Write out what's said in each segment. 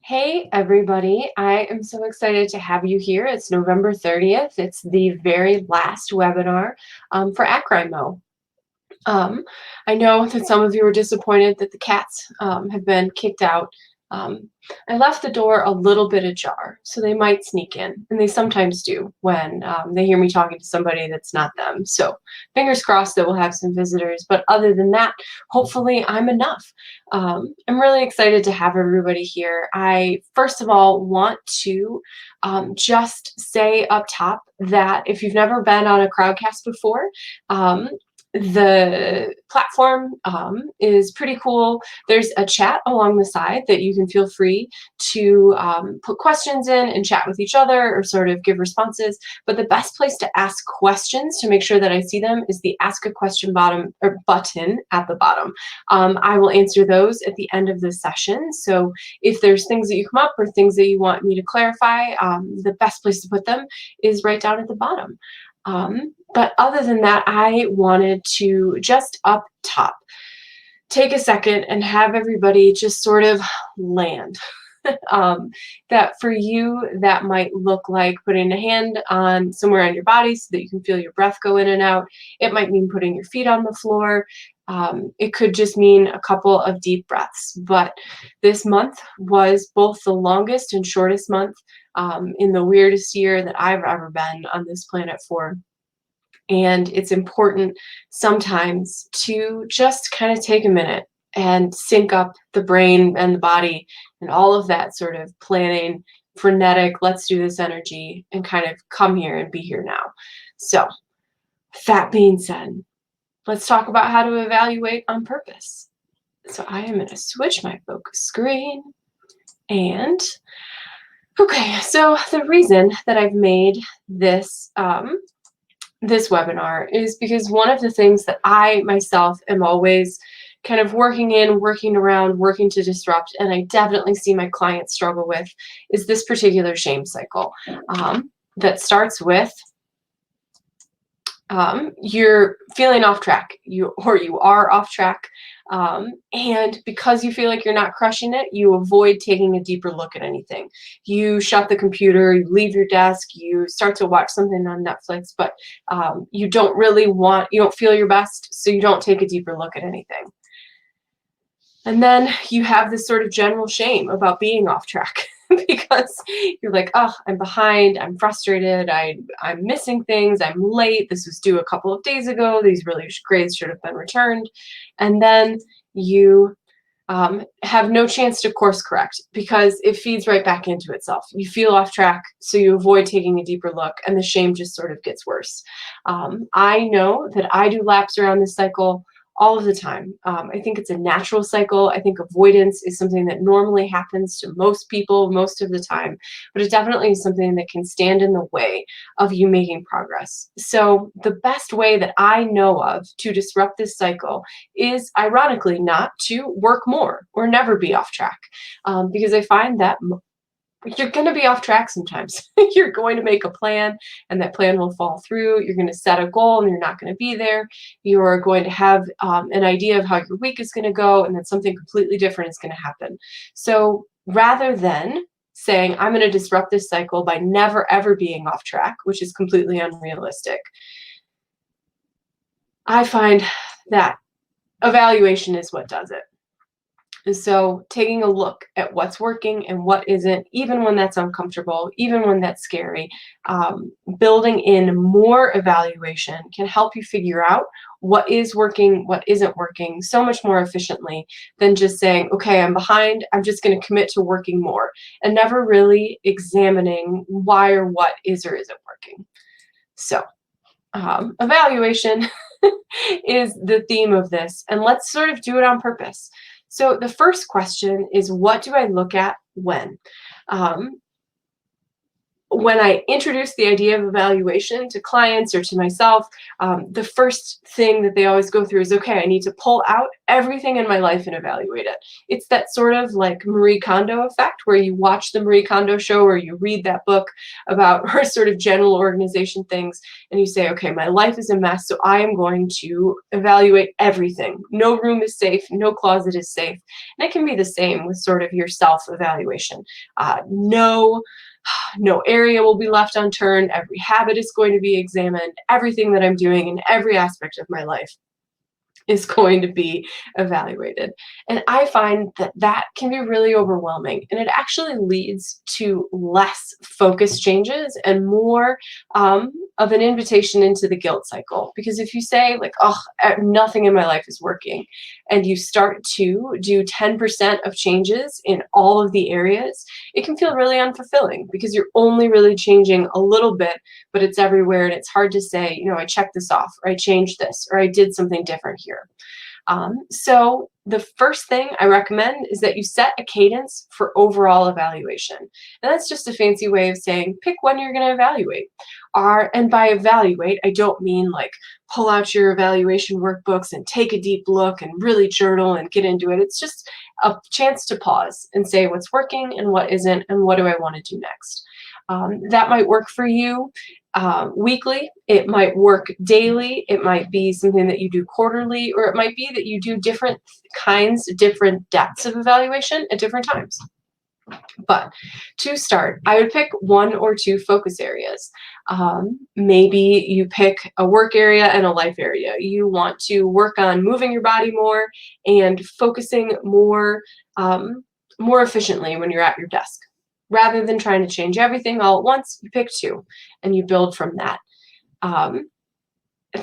Hey everybody, I am so excited to have you here. It's November 30th. It's the very last webinar for AcWriMo. Um, I know that some of you are disappointed that the cats have been kicked out. I left the door a little bit ajar, so they might sneak in, and they sometimes do when they hear me talking to somebody that's not them. So fingers crossed that we'll have some visitors, but other than that, hopefully I'm enough. I'm really excited to have everybody here. I, first of all, want to just say up top that if you've never been on a crowdcast before, the platform is pretty cool. There's a chat along the side that you can feel free to put questions in and chat with each other or sort of give responses. But the best place to ask questions to make sure that I see them is the Ask a Question button at the bottom. I will answer those at the end of the session. So if there's things that you come up or things that you want me to clarify, the best place to put them is right down at the bottom. But other than that, I wanted to just up top take a second and have everybody just sort of land. That for you, that might look like putting a hand on somewhere on your body so that you can feel your breath go in and out. It might mean putting your feet on the floor. It could just mean a couple of deep breaths. But this month was both the longest and shortest month in the weirdest year that I've ever been on this planet for. And it's important sometimes to just kind of take a minute and sync up the brain and the body and all of that sort of planning, frenetic, let's do this energy, and kind of come here and be here now. So, that being said, let's talk about how to evaluate on purpose. So I am going to switch my focus screen. And, okay, so the reason that I've made this this webinar is because one of the things that I myself am always kind of working around, working to disrupt, and I definitely see my clients struggle with, is this particular shame cycle that starts with you're feeling off track, you are off track, and because you feel like you're not crushing it, you avoid taking a deeper look at anything. You shut the computer, you leave your desk, you start to watch something on Netflix, but you don't feel your best, so you don't take a deeper look at anything. And then you have this sort of general shame about being off track because you're like, oh, I'm behind, I'm frustrated, I'm missing things, I'm late, this was due a couple of days ago, these grades should have been returned. And then you have no chance to course correct because it feeds right back into itself. You feel off track, so you avoid taking a deeper look, and the shame just sort of gets worse. I know that I do laps around this cycle all of the time. I think it's a natural cycle. I think avoidance is something that normally happens to most people most of the time, but it definitely is something that can stand in the way of you making progress. So the best way that I know of to disrupt this cycle is, ironically, not to work more or never be off track, because I find that you're going to be off track sometimes. You're going to make a plan and that plan will fall through. You're going to set a goal and you're not going to be there. You're going to have an idea of how your week is going to go, and then something completely different is going to happen. So rather than saying, I'm going to disrupt this cycle by never ever being off track, which is completely unrealistic, I find that evaluation is what does it. And so taking a look at what's working and what isn't, even when that's uncomfortable, even when that's scary, building in more evaluation can help you figure out what is working, what isn't working so much more efficiently than just saying, okay, I'm behind, I'm just going to commit to working more, and never really examining why or what is or isn't working. So evaluation is the theme of this, and let's sort of do it on purpose. So the first question is, what do I look at when? when I introduce the idea of evaluation to clients or to myself, the first thing that they always go through is, okay, I need to pull out everything in my life and evaluate it. It's that sort of like Marie Kondo effect where you watch the Marie Kondo show or you read that book about her sort of general organization things and you say, okay, my life is a mess, so I am going to evaluate everything. No room is safe, no closet is safe. And it can be the same with sort of your self-evaluation. No area will be left unturned. Every habit is going to be examined. Everything that I'm doing in every aspect of my life is going to be evaluated. And I find that that can be really overwhelming, and it actually leads to less focused changes and more of an invitation into the guilt cycle. Because if you say like, oh, nothing in my life is working, and you start to do 10% of changes in all of the areas, it can feel really unfulfilling because you're only really changing a little bit, but it's everywhere, and it's hard to say, you know, I checked this off, or I changed this, or I did something different here. So the first thing I recommend is that you set a cadence for overall evaluation. And that's just a fancy way of saying pick when you're going to evaluate. And by evaluate, I don't mean like pull out your evaluation workbooks and take a deep look and really journal and get into it. It's just a chance to pause and say what's working and what isn't, and what do I want to do next. That might work for you weekly, it might work daily, it might be something that you do quarterly, or it might be that you do different kinds, different depths of evaluation at different times. But to start, I would pick 1 or 2 focus areas. Maybe you pick a work area and a life area. You want to work on moving your body more and focusing more efficiently when you're at your desk. Rather than trying to change everything all at once, you pick 2 and you build from that.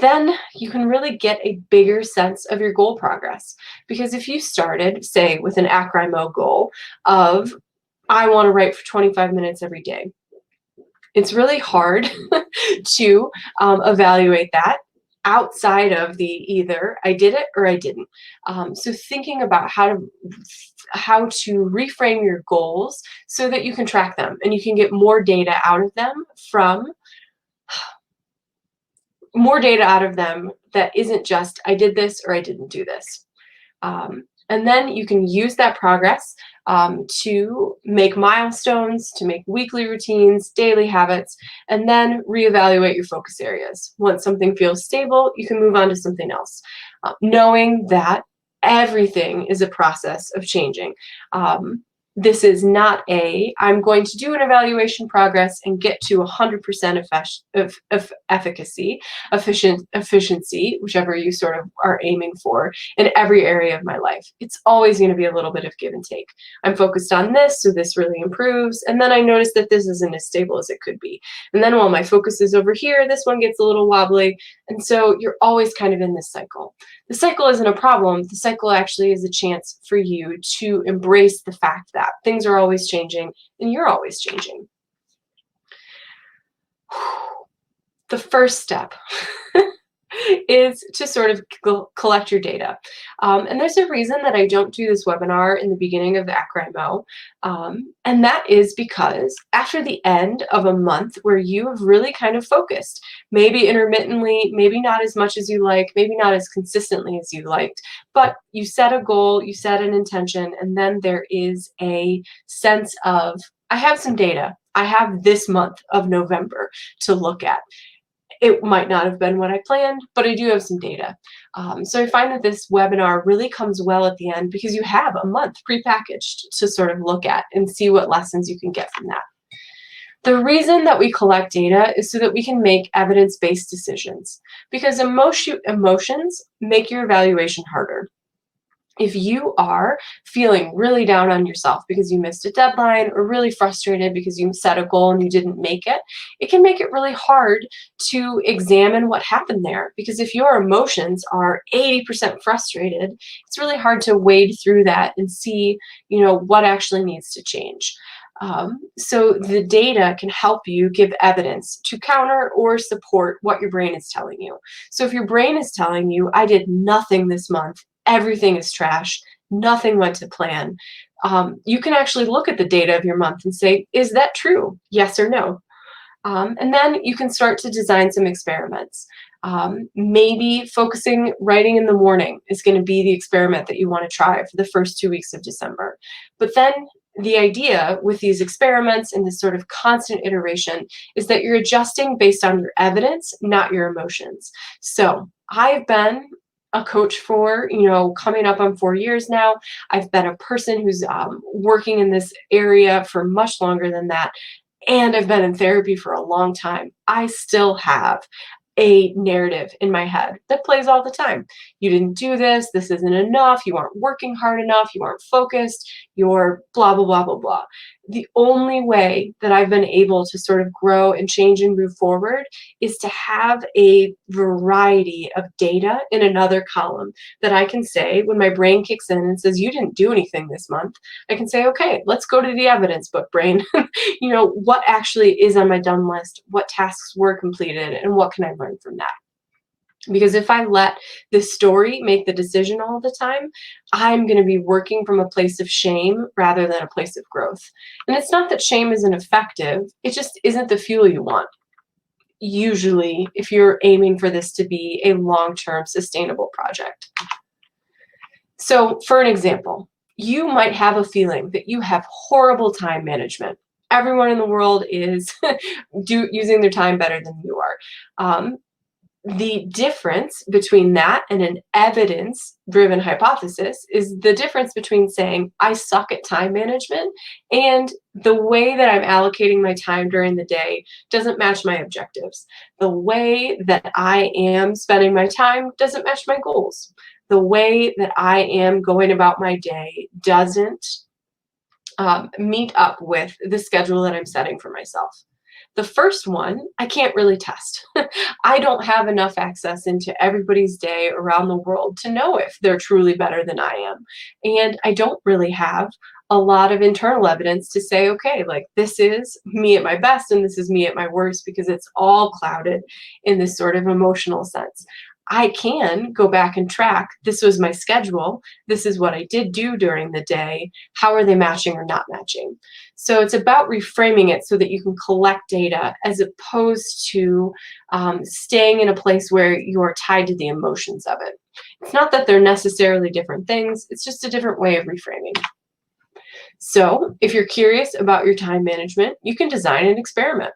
Then you can really get a bigger sense of your goal progress. Because if you started, say, with an AcWriMo goal of, I want to write for 25 minutes every day, it's really hard to evaluate that outside of the either I did it or I didn't. So thinking about how to reframe your goals so that you can track them and you can get more data out of them that isn't just I did this or I didn't do this. And then you can use that progress to make milestones, to make weekly routines, daily habits, and then reevaluate your focus areas. Once something feels stable, you can move on to something else, knowing that everything is a process of changing. This is not I'm going to do an evaluation progress and get to 100% efficiency, whichever you sort of are aiming for in every area of my life. It's always going to be a little bit of give and take. I'm focused on this, so this really improves, and then I notice that this isn't as stable as it could be. And then while my focus is over here, this one gets a little wobbly, and so you're always kind of in this cycle. The cycle isn't a problem. The cycle actually is a chance for you to embrace the fact that things are always changing and you're always changing. The first step is to sort of collect your data. And there's a reason that I don't do this webinar in the beginning of the AcWriMo, and that is because after the end of a month where you have really kind of focused, maybe intermittently, maybe not as much as you like, maybe not as consistently as you liked, but you set a goal, you set an intention, and then there is a sense of, I have some data. I have this month of November to look at. It might not have been what I planned, but I do have some data. So I find that this webinar really comes well at the end because you have a month prepackaged to sort of look at and see what lessons you can get from that. The reason that we collect data is so that we can make evidence-based decisions, because emotions make your evaluation harder. If you are feeling really down on yourself because you missed a deadline, or really frustrated because you set a goal and you didn't make it, it can make it really hard to examine what happened there. Because if your emotions are 80% frustrated, it's really hard to wade through that and see, what actually needs to change. So the data can help you give evidence to counter or support what your brain is telling you. So if your brain is telling you, I did nothing this month, everything is trash, nothing went to plan, you can actually look at the data of your month and say, is that true? Yes or no? And then you can start to design some experiments. Maybe focusing writing in the morning is going to be the experiment that you want to try for the first 2 weeks of December. But then the idea with these experiments and this sort of constant iteration is that you're adjusting based on your evidence, not your emotions. So I've been a coach for, coming up on 4 years now. I've been a person who's working in this area for much longer than that. And I've been in therapy for a long time. I still have a narrative in my head that plays all the time. You didn't do this. This isn't enough. You aren't working hard enough. You aren't focused. You're blah, blah, blah, blah, blah. The only way that I've been able to sort of grow and change and move forward is to have a variety of data in another column that I can say when my brain kicks in and says, you didn't do anything this month. I can say, okay, let's go to the evidence book, brain. What actually is on my done list, what tasks were completed, and what can I learn from that? Because if I let the story make the decision all the time, I'm going to be working from a place of shame rather than a place of growth. And it's not that shame isn't effective, it just isn't the fuel you want. Usually, if you're aiming for this to be a long-term sustainable project. So, for an example, you might have a feeling that you have horrible time management. Everyone in the world is using their time better than you are. The difference between that and an evidence-driven hypothesis is the difference between saying, I suck at time management, and the way that I'm allocating my time during the day doesn't match my objectives. The way that I am spending my time doesn't match my goals. The way that I am going about my day doesn't meet up with the schedule that I'm setting for myself. The first one, I can't really test. I don't have enough access into everybody's day around the world to know if they're truly better than I am. And I don't really have a lot of internal evidence to say, okay, like this is me at my best and this is me at my worst, because it's all clouded in this sort of emotional sense. I can go back and track, this was my schedule, this is what I did do during the day, how are they matching or not matching? So it's about reframing it so that you can collect data as opposed to staying in a place where you're tied to the emotions of it. It's not that they're necessarily different things, it's just a different way of reframing. So if you're curious about your time management, you can design an experiment.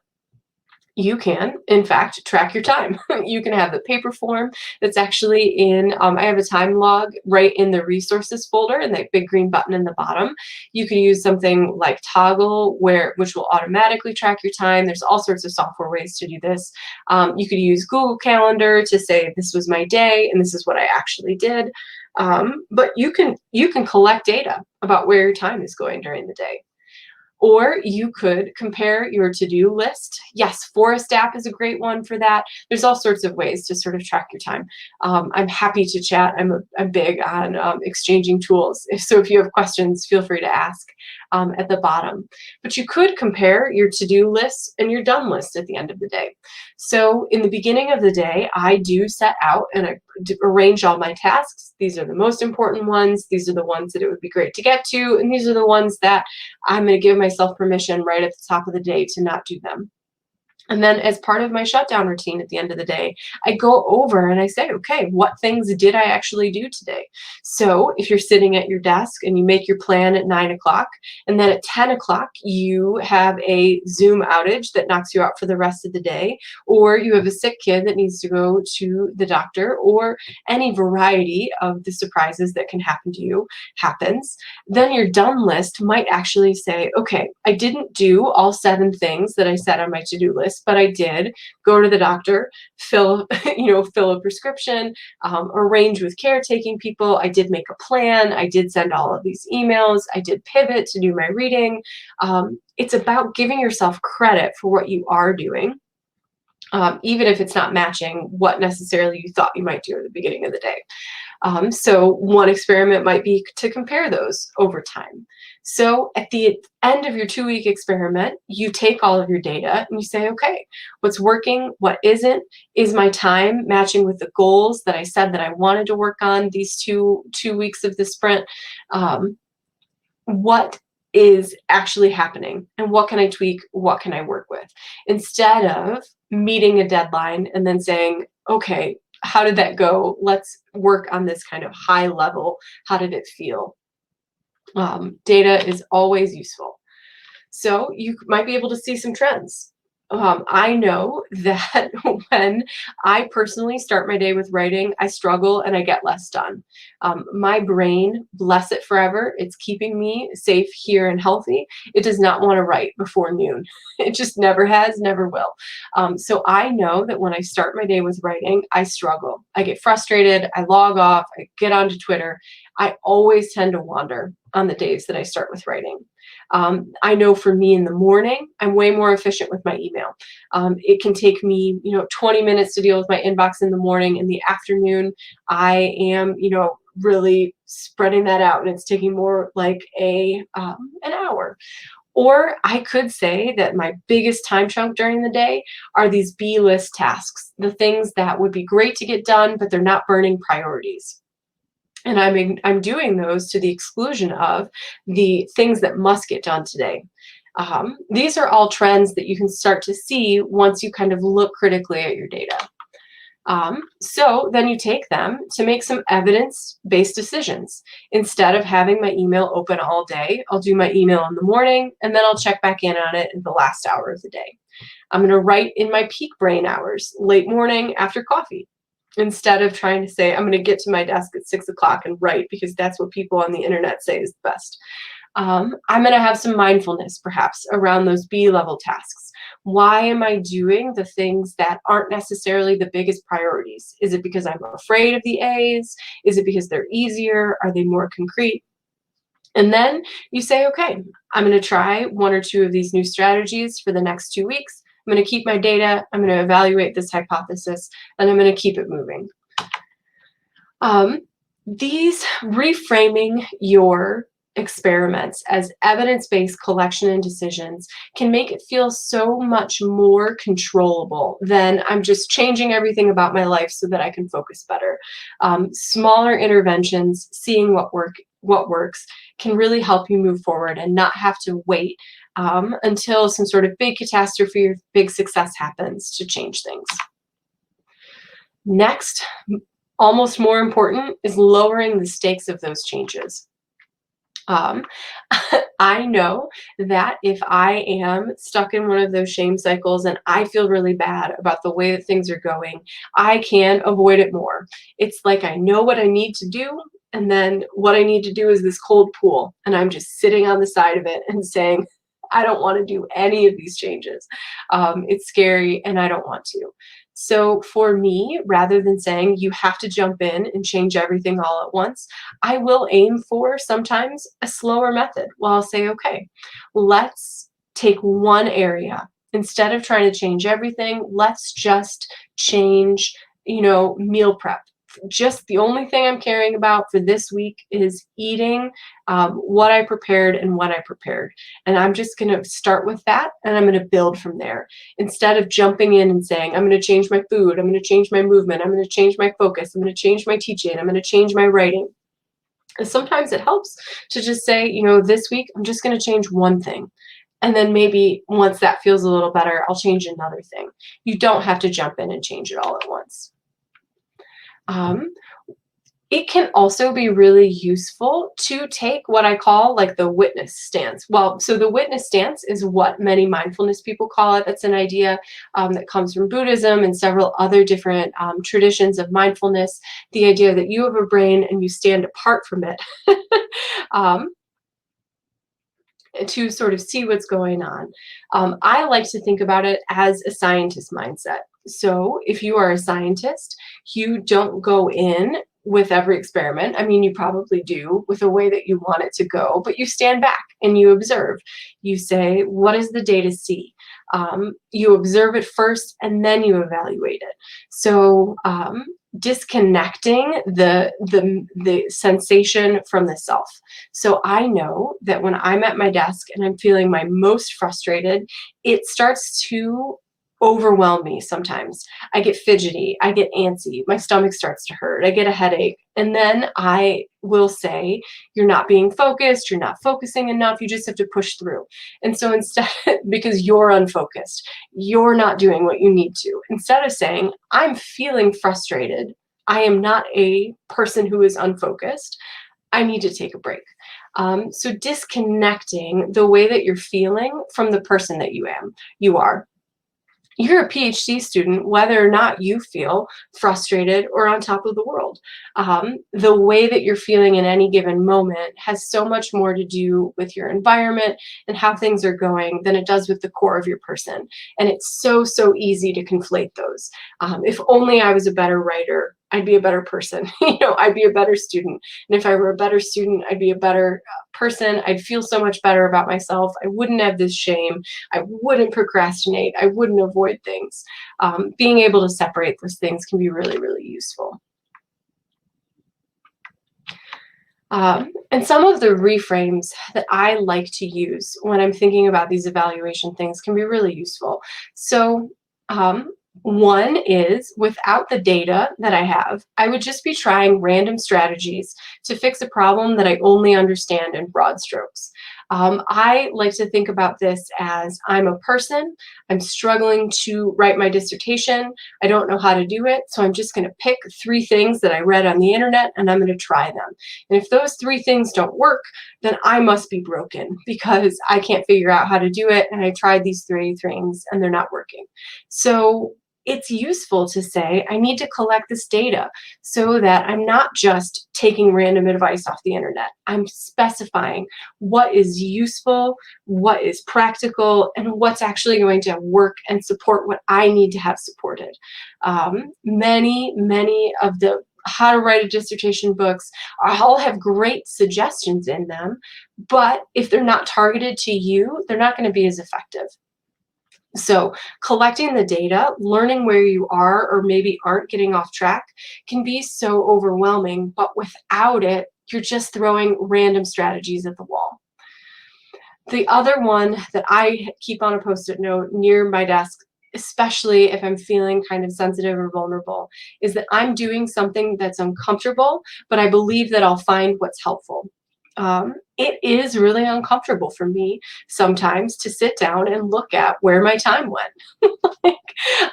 You can, in fact, track your time. You can have the paper form that's actually in, I have a time log right in the resources folder and that big green button in the bottom. You can use something like Toggle, which will automatically track your time. There's all sorts of software ways to do this. You could use Google Calendar to say, this was my day and this is what I actually did. But you can collect data about where your time is going during the day. Or you could compare your to-do list. Yes, Forest app is a great one for that. There's all sorts of ways to sort of track your time. I'm happy to chat. I'm big on exchanging tools. So if you have questions, feel free to ask at the bottom. But you could compare your to-do list and your done list at the end of the day. So in the beginning of the day, I do set out and I arrange all my tasks. These are the most important ones. These are the ones that it would be great to get to. And these are the ones that I'm going to give myself permission right at the top of the day to not do them. And then as part of my shutdown routine at the end of the day, I go over and I say, okay, what things did I actually do today? So if you're sitting at your desk and you make your plan at 9 o'clock, and then at 10 o'clock, you have a Zoom outage that knocks you out for the rest of the day, or you have a sick kid that needs to go to the doctor, or any variety of the surprises that can happen to you happens, then your done list might actually say, okay, I didn't do all 7 things that I set on my to-do list, but I did go to the doctor, fill a prescription, arrange with caretaking people. I did make a plan. I did send all of these emails. I did pivot to do my reading. It's about giving yourself credit for what you are doing, even if it's not matching what necessarily you thought you might do at the beginning of the day. So one experiment might be to compare those over time. So at the end of your 2-week experiment, you take all of your data and you say, okay, what's working, what isn't? Is my time matching with the goals that I said that I wanted to work on these two weeks of the sprint? What is actually happening, and what can I tweak, what can I work with, instead of meeting a deadline and then saying, okay, how did that go? Let's work on this kind of high level. How did it feel? Data is always useful. So you might be able to see some trends. I know that when I personally start my day with writing, I struggle and I get less done. My brain, bless it forever, it's keeping me safe here and healthy. It does not want to write before noon. It just never has, never will. So I know that when I start my day with writing, I struggle. I get frustrated, I log off, I get onto Twitter. I always tend to wander on the days that I start with writing. I know for me in the morning, I'm way more efficient with my email. It can take me, 20 minutes to deal with my inbox in the morning. In the afternoon, I am, really spreading that out, and it's taking more like an hour. Or I could say that my biggest time chunk during the day are these B list tasks, the things that would be great to get done, but they're not burning priorities. And I'm doing those to the exclusion of the things that must get done today. These are all trends that you can start to see once you kind of look critically at your data. So then you take them to make some evidence-based decisions. Instead of having my email open all day, I'll do my email in the morning, and then I'll check back in on it in the last hour of the day. I'm going to write in my peak brain hours, late morning after coffee, instead of trying to say, I'm going to get to my desk at 6 o'clock and write because that's what people on the internet say is the best. I'm going to have some mindfulness perhaps around those B-level tasks. Why am I doing the things that aren't necessarily the biggest priorities? Is it because I'm afraid of the A's? Is it because they're easier? Are they more concrete? And then you say, okay, I'm going to try one or two of these new strategies for the next 2 weeks. I'm going to keep my data. I'm going to evaluate this hypothesis, and I'm going to keep it moving. These reframing your experiments as evidence-based collection and decisions can make it feel so much more controllable than I'm just changing everything about my life so that I can focus better. Smaller interventions, seeing what works, can really help you move forward and not have to wait until some sort of big catastrophe or big success happens to change things. Next, almost more important, is lowering the stakes of those changes. I know that if I am stuck in one of those shame cycles and I feel really bad about the way that things are going, I can avoid it more. It's like I know what I need to do, and then what I need to do is this cold pool, and I'm just sitting on the side of it and saying, I don't want to do any of these changes. It's scary and I don't want to. So for me, rather than saying you have to jump in and change everything all at once, I will aim for sometimes a slower method. Well, I'll say, okay, let's take one area. Instead of trying to change everything, let's just change, meal prep. Just the only thing I'm caring about for this week is eating what I prepared and when I prepared. And I'm just going to start with that, and I'm going to build from there. Instead of jumping in and saying, I'm going to change my food, I'm going to change my movement, I'm going to change my focus, I'm going to change my teaching, I'm going to change my writing. And sometimes it helps to just say, this week I'm just going to change one thing. And then maybe once that feels a little better, I'll change another thing. You don't have to jump in and change it all at once. It can also be really useful to take what I call like the witness stance. Well, so the witness stance is what many mindfulness people call it. That's an idea that comes from Buddhism and several other different traditions of mindfulness. The idea that you have a brain and you stand apart from it to sort of see what's going on. I like to think about it as a scientist mindset. So if you are a scientist, you don't go in with every experiment. I mean, you probably do with the way that you want it to go, but you stand back and you observe. You say, what does the data see? You observe it first and then you evaluate it. So disconnecting the sensation from the self. So I know that when I'm at my desk and I'm feeling my most frustrated, it starts to overwhelm me sometimes. I get fidgety, I get antsy, my stomach starts to hurt, I get a headache. And then I will say, you're not being focused, you're not focusing enough, you just have to push through. And so instead, because you're unfocused, you're not doing what you need to. Instead of saying, I'm feeling frustrated, I am not a person who is unfocused, I need to take a break. So disconnecting the way that you're feeling from the person that you are. You're a PhD student, whether or not you feel frustrated or on top of the world. The way that you're feeling in any given moment has so much more to do with your environment and how things are going than it does with the core of your person. And it's so, so easy to conflate those. If only I was a better writer, I'd be a better person. I'd be a better student. And if I were a better student, I'd be a better person. I'd feel so much better about myself. I wouldn't have this shame. I wouldn't procrastinate. I wouldn't avoid things. Being able to separate those things can be really, really useful. And some of the reframes that I like to use when I'm thinking about these evaluation things can be really useful. So one is, without the data that I have, I would just be trying random strategies to fix a problem that I only understand in broad strokes. I like to think about this as, I'm a person, I'm struggling to write my dissertation, I don't know how to do it, so I'm just going to pick 3 things that I read on the internet and I'm going to try them. And if those 3 things don't work, then I must be broken because I can't figure out how to do it, and I tried these 3 things and they're not working. So it's useful to say, I need to collect this data so that I'm not just taking random advice off the internet. I'm specifying what is useful, what is practical, and what's actually going to work and support what I need to have supported. Many of the how to write a dissertation books all have great suggestions in them, but if they're not targeted to you, they're not going to be as effective. So collecting the data, learning where you are or maybe aren't getting off track can be so overwhelming, but without it, you're just throwing random strategies at the wall. The other one that I keep on a Post-it note near my desk, especially if I'm feeling kind of sensitive or vulnerable, is that I'm doing something that's uncomfortable, but I believe that I'll find what's helpful. It is really uncomfortable for me sometimes to sit down and look at where my time went. Like,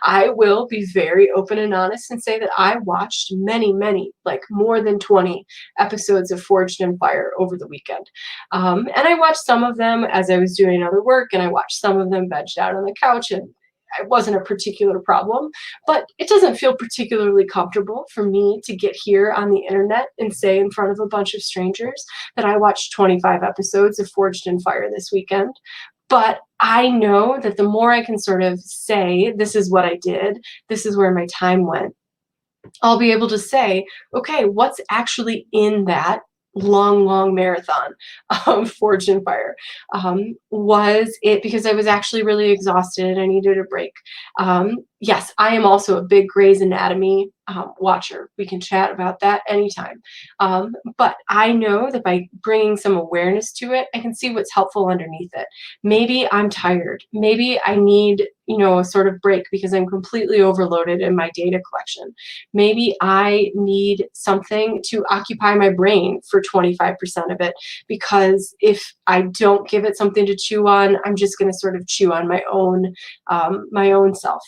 I will be very open and honest and say that I watched many, like more than 20 episodes of Forged in Fire over the weekend. And I watched some of them as I was doing other work, and I watched some of them vegged out on the couch, and it wasn't a particular problem, but it doesn't feel particularly comfortable for me to get here on the internet and say in front of a bunch of strangers that I watched 25 episodes of Forged in Fire this weekend. But I know that the more I can sort of say, this is what I did, this is where my time went, I'll be able to say, okay, what's actually in that long marathon of Forged in Fire? Was it because I was actually really exhausted, I needed a break? Yes, I am also a big Grey's Anatomy watcher. We can chat about that anytime. But I know that by bringing some awareness to it, I can see what's helpful underneath it. Maybe I'm tired. Maybe I need, a sort of break because I'm completely overloaded in my data collection. Maybe I need something to occupy my brain for 25% of it, because if I don't give it something to chew on, I'm just going to sort of chew on my own self.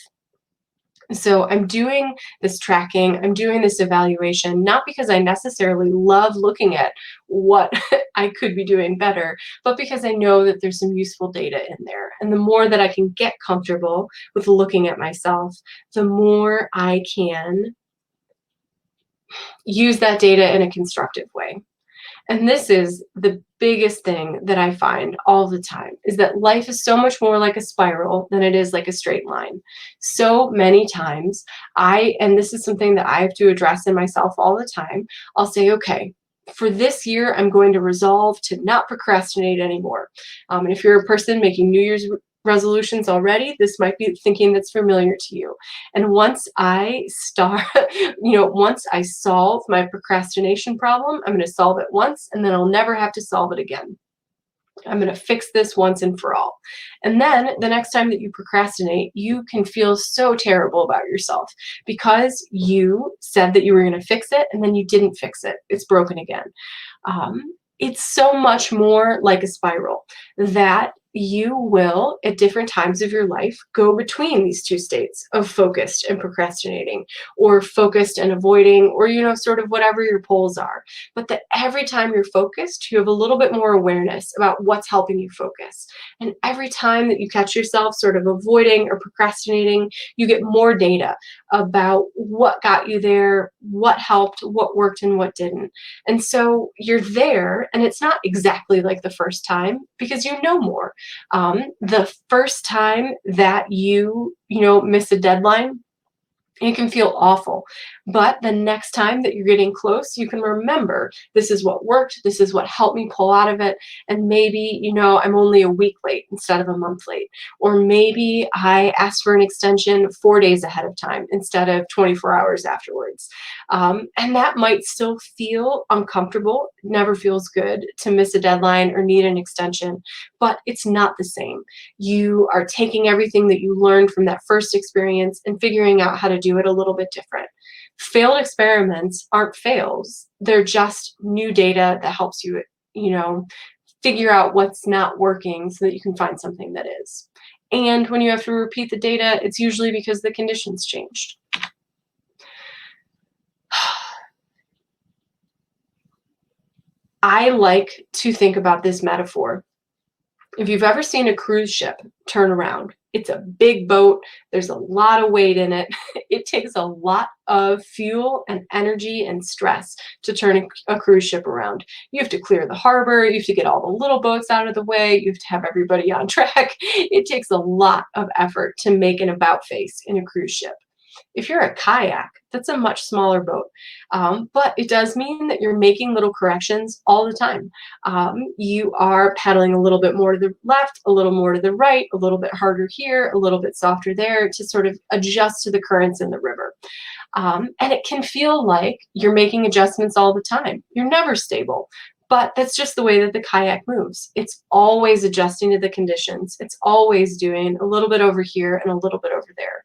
So I'm doing this tracking, I'm doing this evaluation, not because I necessarily love looking at what I could be doing better, but because I know that there's some useful data in there. And the more that I can get comfortable with looking at myself, the more I can use that data in a constructive way. And this is the biggest thing that I find all the time, is that life is so much more like a spiral than it is like a straight line. So many times and this is something that I have to address in myself all the time, I'll say, okay, for this year, I'm going to resolve to not procrastinate anymore. And if you're a person making New Year's resolutions already, this might be thinking that's familiar to you. And once I once I solve my procrastination problem, I'm going to solve it once, and then I'll never have to solve it again. I'm going to fix this once and for all. And then the next time that you procrastinate, you can feel so terrible about yourself because you said that you were going to fix it and then you didn't fix it. It's broken again. It's so much more like a spiral that you will, at different times of your life, go between these two states of focused and procrastinating, or focused and avoiding, or, sort of whatever your poles are. But that every time you're focused, you have a little bit more awareness about what's helping you focus. And every time that you catch yourself sort of avoiding or procrastinating, you get more data about what got you there, what helped, what worked, and what didn't. And so you're there, and it's not exactly like the first time because you know more. The first time that you miss a deadline, it can feel awful. But the next time that you're getting close, you can remember this is what worked, this is what helped me pull out of it. And maybe, I'm only a week late instead of a month late. Or maybe I asked for an extension 4 days ahead of time instead of 24 hours afterwards. And that might still feel uncomfortable. It never feels good to miss a deadline or need an extension, but it's not the same. You are taking everything that you learned from that first experience and figuring out how to do it a little bit different. Failed experiments aren't fails. They're just new data that helps you, figure out what's not working so that you can find something that is. And when you have to repeat the data, it's usually because the conditions changed. I like to think about this metaphor. If you've ever seen a cruise ship turn around, it's a big boat. There's a lot of weight in it. It takes a lot of fuel and energy and stress to turn a cruise ship around. You have to clear the harbor. You have to get all the little boats out of the way. You have to have everybody on track. It takes a lot of effort to make an about face in a cruise ship. If you're a kayak, that's a much smaller boat, but it does mean that you're making little corrections all the time. You are paddling a little bit more to the left, a little more to the right, a little bit harder here, a little bit softer there to sort of adjust to the currents in the river. And it can feel like you're making adjustments all the time. You're never stable. But that's just the way that the kayak moves. It's always adjusting to the conditions. It's always doing a little bit over here and a little bit over there.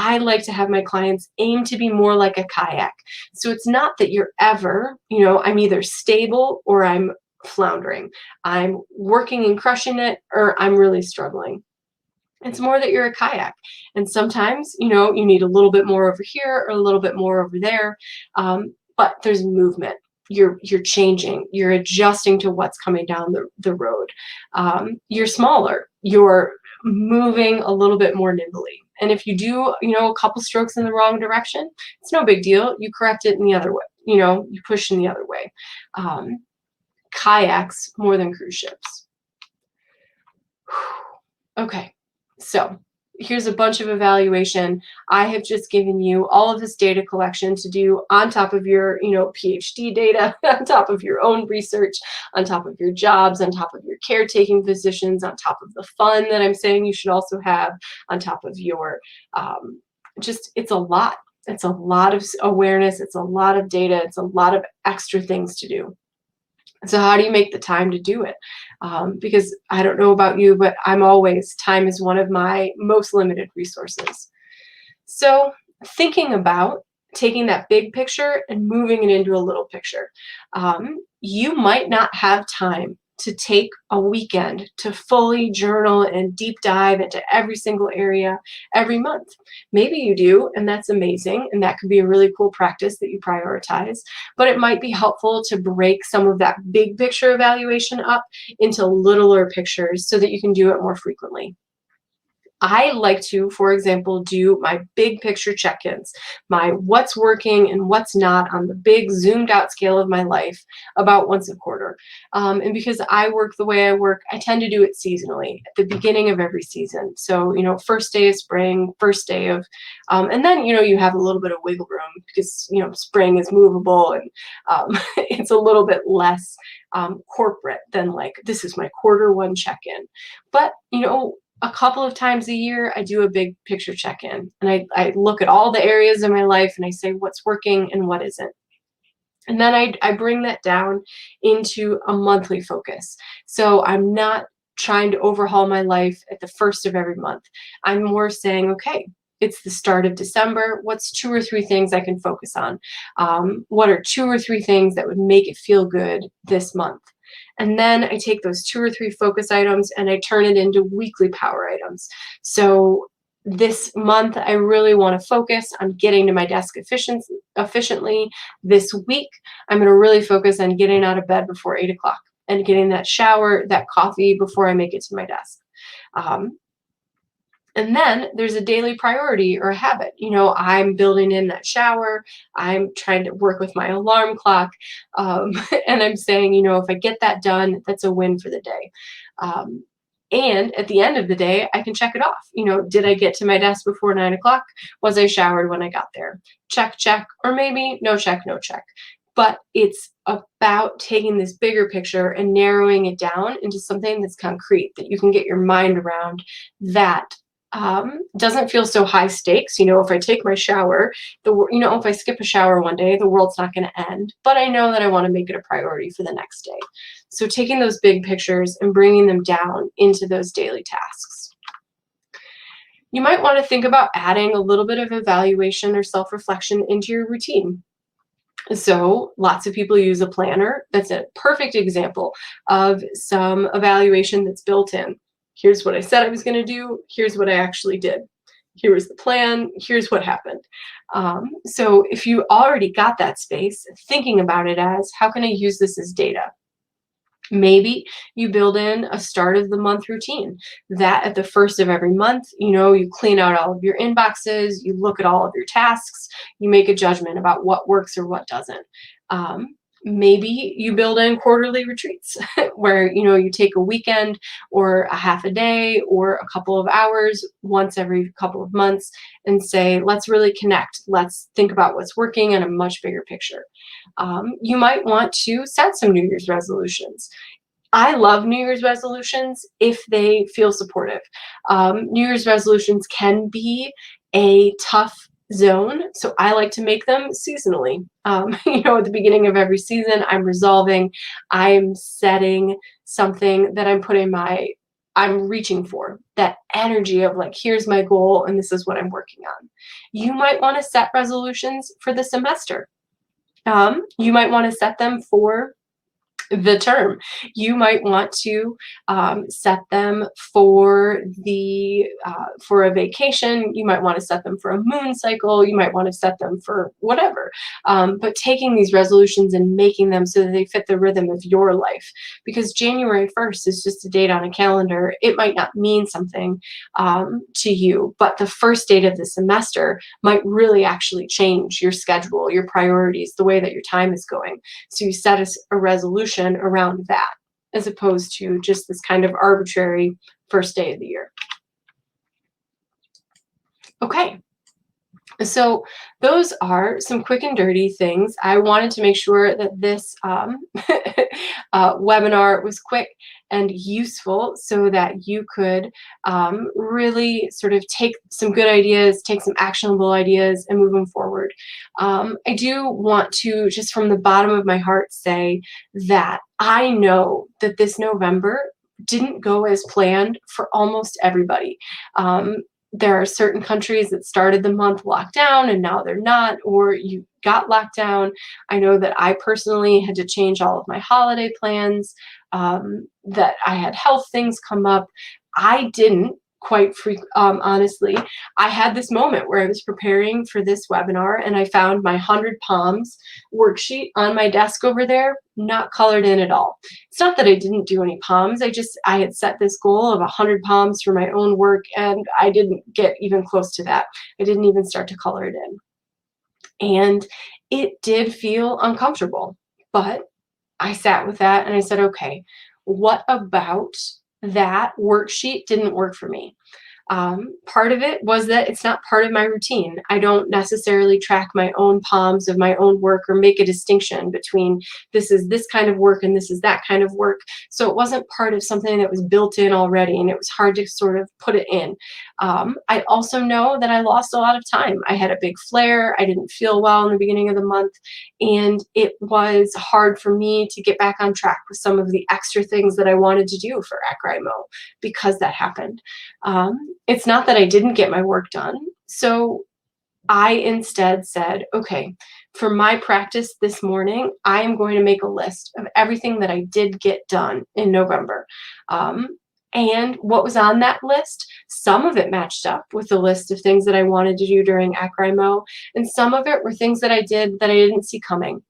I like to have my clients aim to be more like a kayak. So it's not that you're ever, I'm either stable or I'm floundering. I'm working and crushing it or I'm really struggling. It's more that you're a kayak. And sometimes, you need a little bit more over here or a little bit more over there. But there's movement. You're changing. You're adjusting to what's coming down the road. You're smaller. You're moving a little bit more nimbly. And if you do, a couple strokes in the wrong direction, it's no big deal. You correct it in the other way. You push in the other way. Kayaks more than cruise ships. Okay, so here's a bunch of evaluation. I have just given you all of this data collection to do on top of your, PhD data, on top of your own research, on top of your jobs, on top of your caretaking physicians, on top of the fun that I'm saying you should also have, on top of your, it's a lot. It's a lot of awareness. It's a lot of data. It's a lot of extra things to do. So how do you make the time to do it? Because I don't know about you, but time is one of my most limited resources. So thinking about taking that big picture and moving it into a little picture. You might not have time to take a weekend to fully journal and deep dive into every single area every month. Maybe you do, and that's amazing, and that could be a really cool practice that you prioritize, but it might be helpful to break some of that big picture evaluation up into littler pictures so that you can do it more frequently. I like to, for example, do my big picture check-ins, my what's working and what's not on the big zoomed out scale of my life about once a quarter. And because I work the way I work, I tend to do it seasonally at the beginning of every season. So, first day of spring, first day of, and then, you have a little bit of wiggle room because, spring is movable and it's a little bit less corporate than like, this is my quarter one check-in. But, a couple of times a year, I do a big picture check-in and I look at all the areas in my life and I say what's working and what isn't. And then I bring that down into a monthly focus. So I'm not trying to overhaul my life at the first of every month. I'm more saying, okay, it's the start of December. What's 2 or 3 things I can focus on? What are 2 or 3 things that would make it feel good this month? And then I take those 2 or 3 focus items and I turn it into weekly power items. So this month, I really want to focus on getting to my desk efficiently. This week, I'm going to really focus on getting out of bed before 8 o'clock and getting that shower, that coffee before I make it to my desk. Um, and then there's a daily priority or a habit. I'm building in that shower. I'm trying to work with my alarm clock. Um, and I'm saying, if I get that done, that's a win for the day. Um, and at the end of the day, I can check it off. Did I get to my desk before 9 o'clock? Was I showered when I got there? Check, check. Or maybe no check, no check. But it's about taking this bigger picture and narrowing it down into something that's concrete that you can get your mind around that doesn't feel so high stakes. If I take my shower, if I skip a shower one day, the world's not going to end. But I know that I want to make it a priority for the next day. So taking those big pictures and bringing them down into those daily tasks. You might want to think about adding a little bit of evaluation or self-reflection into your routine. So lots of people use a planner. That's a perfect example of some evaluation that's built in. Here's what I said I was going to do. Here's what I actually did. Here was the plan. Here's what happened. So if you already got that space, thinking about it as, how can I use this as data? Maybe you build in a start of the month routine that at the first of every month, you clean out all of your inboxes, you look at all of your tasks, you make a judgment about what works or what doesn't. Maybe you build in quarterly retreats where, you take a weekend or a half a day or a couple of hours once every couple of months and say, let's really connect. Let's think about what's working in a much bigger picture. You might want to set some New Year's resolutions. I love New Year's resolutions if they feel supportive. New Year's resolutions can be a tough zone, so I like to make them seasonally. At the beginning of every season, I'm resolving, I'm setting something that I'm reaching for, that energy of like, here's my goal and this is what I'm working on. You might want to set resolutions for the semester. You might want to set them for the term. You might want to set them for for a vacation. You might want to set them for a moon cycle. You might want to set them for whatever. But taking these resolutions and making them so that they fit the rhythm of your life. Because January 1st is just a date on a calendar. It might not mean something to you, but the first date of the semester might really actually change your schedule, your priorities, the way that your time is going. So you set a resolution around that, as opposed to just this kind of arbitrary first day of the year. Okay, so those are some quick and dirty things. I wanted to make sure that this webinar was quick and useful so that you could really sort of take some good ideas, take some actionable ideas and move them forward. I do want to, just from the bottom of my heart, say that I know that this November didn't go as planned for almost everybody. There are certain countries that started the month locked down and now they're not, or you got locked down. I know that I personally had to change all of my holiday plans, that I had health things come up. I didn't, honestly. I had this moment where I was preparing for this webinar and I found my 100 Palms worksheet on my desk over there, not colored in at all. It's not that I didn't do any palms. I had set this goal of 100 palms for my own work and I didn't get even close to that. I didn't even start to color it in. And it did feel uncomfortable, but I sat with that and I said, okay, what about that worksheet didn't work for me? Part of it was that it's not part of my routine. I don't necessarily track my own palms of my own work or make a distinction between this is this kind of work and this is that kind of work. So it wasn't part of something that was built in already, and it was hard to sort of put it in. I also know that I lost a lot of time. I had a big flare. I didn't feel well in the beginning of the month, and it was hard for me to get back on track with some of the extra things that I wanted to do for AcWriMo because that happened. It's not that I didn't get my work done. So I instead said, okay, for my practice this morning, I am going to make a list of everything that I did get done in November. And what was on that list, some of it matched up with the list of things that I wanted to do during AcWriMo, and some of it were things that I did that I didn't see coming.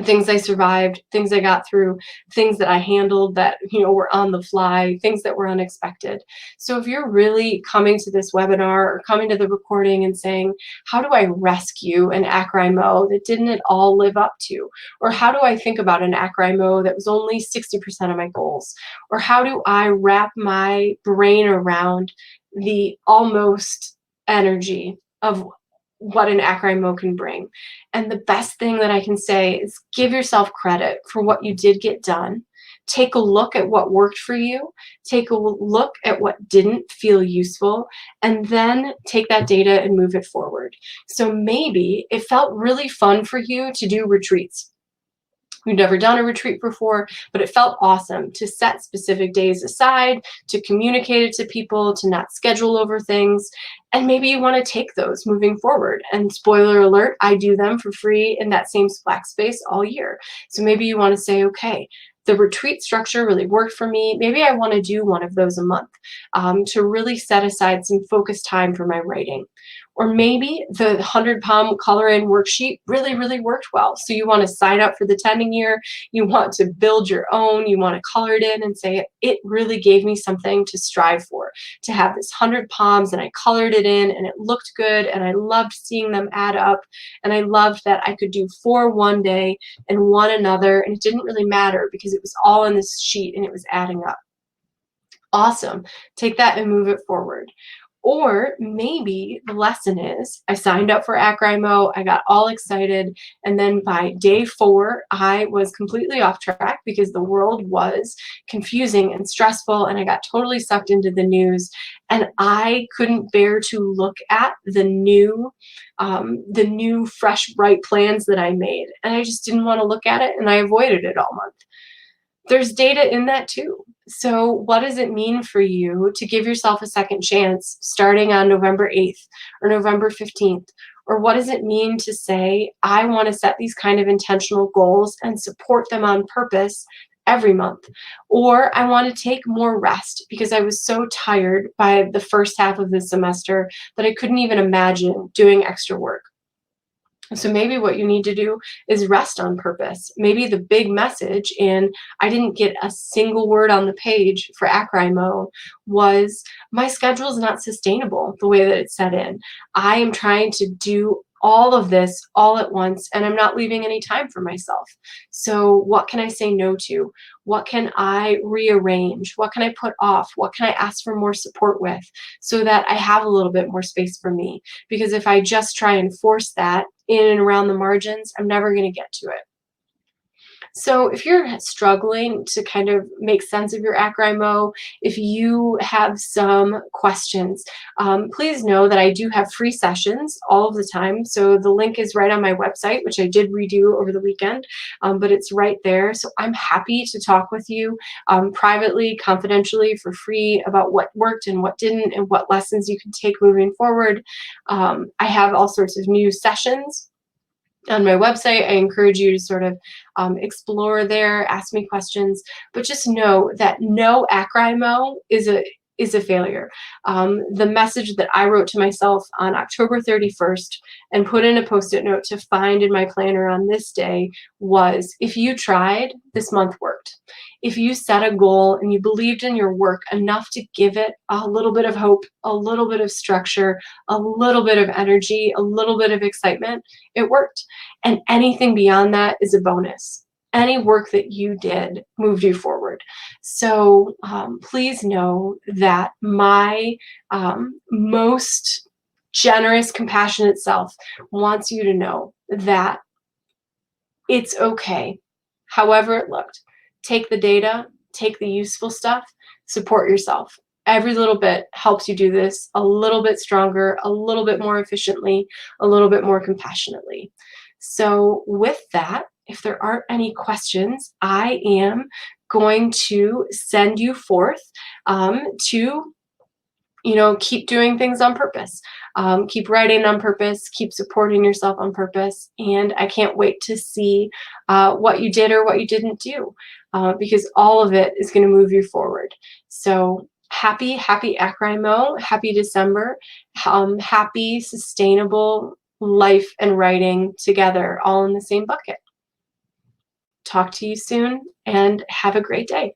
Things I survived, things I got through, things that I handled that, were on the fly, things that were unexpected. So if you're really coming to this webinar or coming to the recording and saying, how do I rescue an AcWriMo that didn't at all live up to? Or how do I think about an AcWriMo that was only 60% of my goals? Or how do I wrap my brain around the almost energy of what an AcWriMo can bring? And the best thing that I can say is give yourself credit for what you did get done. Take a look at what worked for you. Take a look at what didn't feel useful, and then take that data and move it forward. So maybe it felt really fun for you to do retreats. You've never done a retreat before, but it felt awesome to set specific days aside, to communicate it to people, to not schedule over things. And maybe you want to take those moving forward. And spoiler alert, I do them for free in that same Slack space all year. So maybe you want to say, okay, the retreat structure really worked for me. Maybe I want to do one of those a month to really set aside some focused time for my writing. Or maybe the 100-palm color-in worksheet really, really worked well. So you want to sign up for the 10-year, you want to build your own, you want to color it in and say, it really gave me something to strive for, to have this 100 palms, and I colored it in and it looked good, and I loved seeing them add up, and I loved that I could do 4 one day and 1 another, and it didn't really matter because it was all in this sheet and it was adding up. Awesome. Take that and move it forward. Or maybe the lesson is, I signed up for AcWriMo, I got all excited, and then by day 4, I was completely off track because the world was confusing and stressful, and I got totally sucked into the news, and I couldn't bear to look at the new, fresh, bright plans that I made, and I just didn't want to look at it, and I avoided it all month. There's data in that too. So what does it mean for you to give yourself a second chance starting on November 8th or November 15th? Or what does it mean to say, I want to set these kind of intentional goals and support them on purpose every month? Or I want to take more rest because I was so tired by the first half of the semester that I couldn't even imagine doing extra work. So maybe what you need to do is rest on purpose. Maybe the big message in I didn't get a single word on the page for AcWriMo was my schedule is not sustainable the way that it's set in. I am trying to do all of this all at once, and I'm not leaving any time for myself. So what can I say no to? What can I rearrange? What can I put off? What can I ask for more support with so that I have a little bit more space for me? Because if I just try and force that in and around the margins, I'm never going to get to it. So if you're struggling to kind of make sense of your AcWriMo, if you have some questions, please know that I do have free sessions all of the time. So the link is right on my website, which I did redo over the weekend, but it's right there. So I'm happy to talk with you privately, confidentially, for free about what worked and what didn't and what lessons you can take moving forward. I have all sorts of new sessions on my website. I encourage you to sort of explore there, ask me questions, but just know that no AcWriMo is a failure. The message that I wrote to myself on October 31st and put in a Post-it note to find in my planner on this day was, if you tried, this month worked. If you set a goal and you believed in your work enough to give it a little bit of hope, a little bit of structure, a little bit of energy, a little bit of excitement, it worked. And anything beyond that is a bonus. any work that you did moved you forward. So please know that my most generous, compassionate self wants you to know that it's okay, however it looked. Take the data, take the useful stuff, support yourself. Every little bit helps you do this a little bit stronger, a little bit more efficiently, a little bit more compassionately. So, with that, if there aren't any questions, I am going to send you forth to keep doing things on purpose. Keep writing on purpose, keep supporting yourself on purpose. And I can't wait to see what you did or what you didn't do, because all of it is going to move you forward. So happy AcWriMo, happy December, happy sustainable life and writing together, all in the same bucket. Talk to you soon and have a great day.